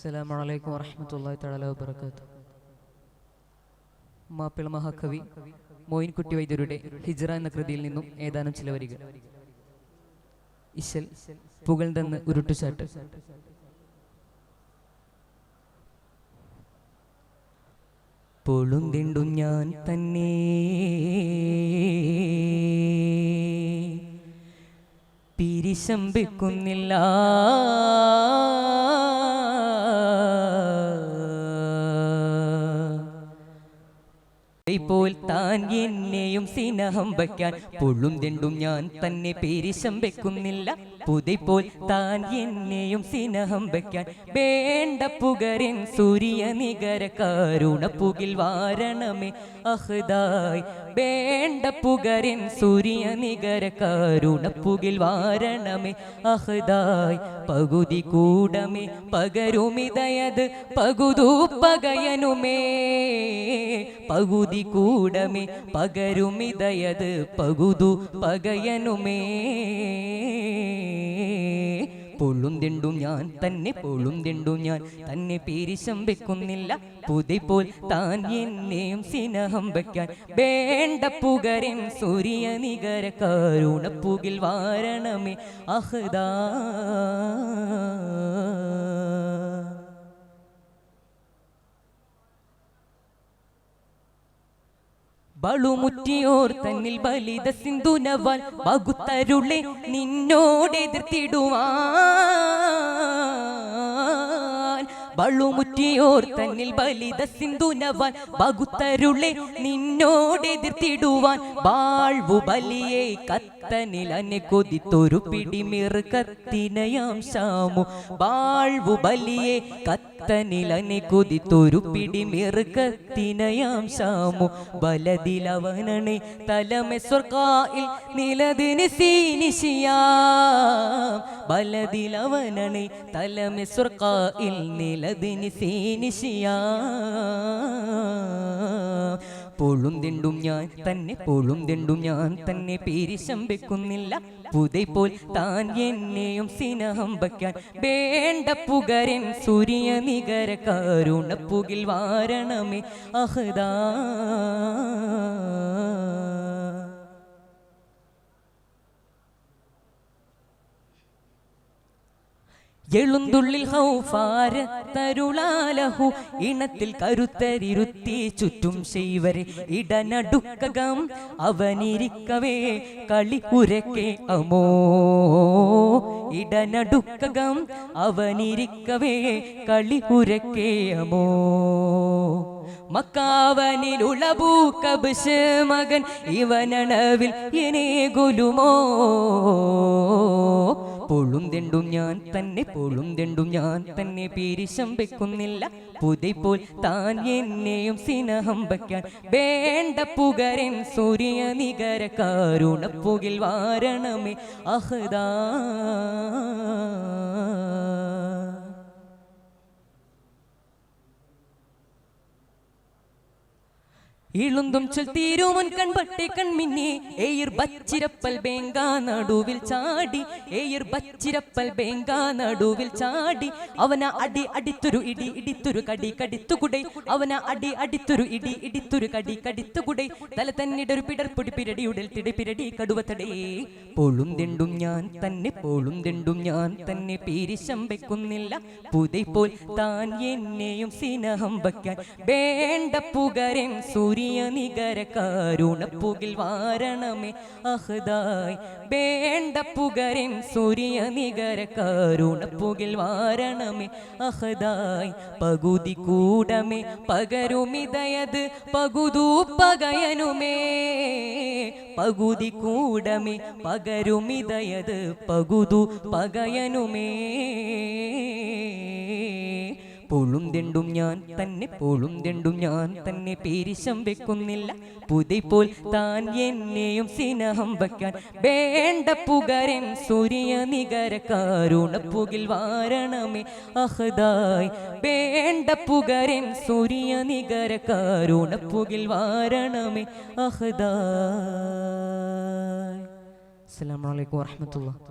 അസ്സലാമു അലൈക്കും വറഹ്മത്തുള്ളാഹി തആല വബറകാതുഹു. മാപ്പിള മഹാകവി മോയിൻകുട്ടി വൈദ്യരുടെ ഹിജ്റ എന്ന കൃതിയിൽ നിന്നും ഏതാനും ചില വരികൾ. ഇശൽ പുകഴ്ന്നെന്ന് ഉരുട്ടുചാട്ട്. പൊളുന്തിണ്ടും ഞാൻ തന്നെ പിരിശമ്പിക്കുന്നില്ല, ഇപ്പോൾ താൻ എന്നെയും സ്നേഹം വയ്ക്കാൻ പൊള്ളുന്തിണ്ടും ഞാൻ തന്നെ പിരിശമ്പിക്കുന്നില്ല. പുതിപ്പോൾ താൻ എന്നെയും സ്നേഹം വയ്ക്കാൻ വേണ്ട പുകരൻ സൂര്യ നികര കരുണ പുകിൽ വാരണമേ അഹ്ദായ്. വേണ്ട പുകരൻ സൂര്യ നികര കരുണ പുകിൽ വാരണമേ അഹ്ദായ്. പകുതി കൂടമേ പകരുമിതയത് പകുതു പകയനുമേ. പകുതി കൂടമേ പകരുമിതയത് പകുതു പകയനുമേ. പൊള്ളുന്തിണ്ടും ഞാൻ തന്നെ പൊള്ളുന്തിണ്ടും ഞാൻ തന്നെ പിരിശം വെക്കുന്നില്ല. പുതിപ്പോൾ താൻ എന്നെയും സ്നേഹം വയ്ക്കാൻ വേണ്ട പുകരൻ സൂര്യ നികര കരുണ പുകിൽ വാരണമേ അഹ്ദാ. ബളുമുറ്റിയോർ തന്നിൽ ബലിത സിന്ധുനവാൽ പകുത്തരുളെ നിന്നോടെതിർത്തിടുവാൻ. ബളുമുറ്റിയോർ തന്നിൽ ബലിത സിന്ധുനവാൽ പകുത്തരുളെ നിന്നോടെതിർത്തിടുവാൻ. വാഴ്വു ബലിയെ കത്തനിൽ അനെ കൊതിത്തൊരു പിടിമിർ കത്തിനയാം ശാമു. വാഴ്വു ബലിയെ കത്തനിൽ അനെ കൊതിത്തൊരു പിടിമിർ കത്തിനയാം ശാമു. ബലദിലവനണെ തലമെ സ്വർഗായിൽ നിലതിന് സീനിഷിയാം. ബലദിലവനണെ തലമെ സ്വർഗായിൽ നിലതിന് സീനിഷിയാം. പൊള്ളുന്തിണ്ടും ഞാൻ തന്നെ പൊള്ളുന്തിണ്ടും ഞാൻ തന്നെ പിരിശം വെക്കുന്നില്ല. പുതിപ്പോൾ താൻ എന്നെയും സ്നേഹം വയ്ക്കാൻ വേണ്ട പുകരൻ സൂര്യ നികര കരുണ പുകിൽ വാരണമേ അഹ്ദാ. എളുന്തുള്ളിൽ ഹൗഫാര തരുളാലഹു ഇണത്തിൽ കരുത്തരിരുത്തി ചുറ്റും ചെയ്വരെ ഇടനടുക്കകം അവനിരിക്കവേ കളി ഉരക്കെ അമോ. ഇടനടുക്കകം അവനിരിക്കവേ കളി ഉരക്കെ അമോ. മക്കാവനിലുളബൂക്കബ്ശ് മകൻ ഇവനണവിൽ എനെ ഗുലുമോ. പൊള്ളുന്തിണ്ടും ഞാൻ തന്നെ പൊള്ളുന്തിണ്ടും ഞാൻ തന്നെ പിരിശം വെക്കുന്നില്ല. പുതിപ്പോൾ താൻ എന്നെയും സ്നേഹം വയ്ക്കാൻ വേണ്ട പുകരൻ സൂര്യ നികര കരുണ പുകിൽ വാരണമേ അഹ്ദാ. ഇളുന്തും ചൊൽ തീരുമുൻ കൺപട്ടെ കൺമിന്നെ ഏയർ ബച്ചിരപ്പൽ ബേങ്കാ നടുവിൽ ചാടി. ഏയർ ബച്ചിരപ്പൽ ബേങ്കാ നടുവിൽ ചാടി. അവന അടി അടിത്തൊരു ഇടി ഇടിത്തൊരു കടി കടിത്തുകുടൈ. അവന അടി അടിത്തൊരു ഇടി ഇടിത്തൊരു കടി കടിത്തുകുടൈ. തല തന്നിടൊരു പിടർപ്പൊടി പിരടിയുടൽ തിടപ്പിരടി കടുവത്തടേ. പൊള്ളുന്തിണ്ടും ഞാൻ തന്നെ പൊള്ളുന്തിണ്ടും ഞാൻ തന്നെ പിരിശം വെക്കുന്നില്ല. പുതിപ്പോൾ താൻ എന്നെയും സ്നേഹം വയ്ക്കാൻ വേണ്ട പുകരൻ സൂര്യ നികര കരുണ പുകിൽ വാരണമേ അഹ്ദായ്. വേണ്ട പുകരൻ സൂര്യ നികര കരുണ പുകിൽ വാരണമേ അഹ്ദായ്. പകുതി കൂടമേ പകരുമിതയത് പകുതു പകയനുമേ. പകുതി കൂടമേ പകരുമിതയത് പകുതു പകയനുമേ. പൊള്ളുന്തിണ്ടും ഞാൻ തന്നെ പൊള്ളുന്തിണ്ടും ഞാൻ തന്നെ പിരിശം വെക്കുന്നില്ല. പുതിപ്പോൾ താൻ എന്നെയും സ്നേഹം വയ്ക്കാൻ വേണ്ട പുകരൻ സൂര്യ നികര കരുണ പുകിൽ വാരണമേ അഹ്ദായ്. വേണ്ട പുകരൻ സൂര്യ നികര കരുണ പുകിൽ വാരണമേ അഹ്ദായ്. അസ്സലാമു അലൈക്കും വറഹ്മത്തുള്ളാഹി.